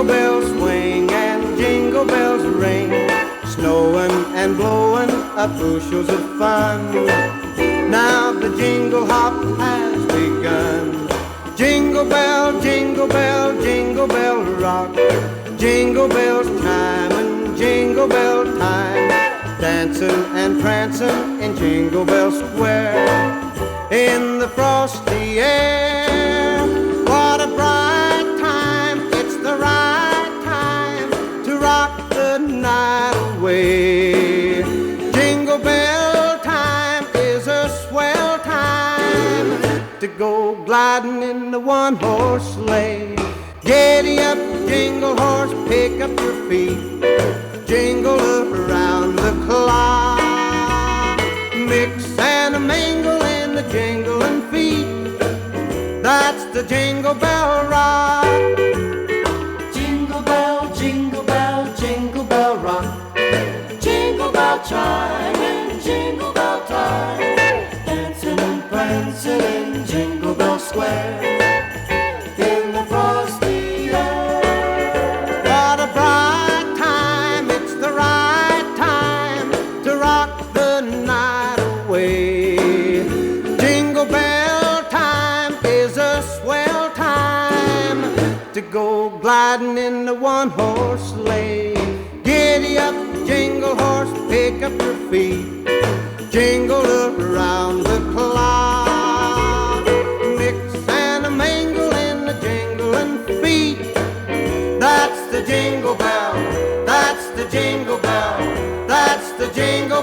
Jingle bells swing and jingle bells ring, snowing and blowing up bushels of fun. Now the jingle hop has begun. Jingle bell, jingle bell, jingle bell rock. Jingle bells chime and jingle bell time, dancing and prancing in Jingle Bell Square. In the frosty air, what a bright time. It's the right time to rock the night away. Jingle bell time is a swell time to go gliding in the one-horse sleigh. Giddy up, jingle horse, pick up your feet, jingle around the clock. Mix and a mingle in the jingling feet, that's the Jingle Bell Rock. Jingle bell, jingle bell, jingle bell rock. Jingle bell chime and jingle bell time, dancing and prancing in Jingle Bell Square. In the frosty air, What a bright time, it's the right time to rock the night away. Jingle bell time is a swell time to go gliding in the one-horse sleigh. Giddy up, jingle horse, pick up your feet, jingle around the clock. Mix and a mingle in the jingling feet, that's the jingle bell, that's the jingle bell, that's the jingle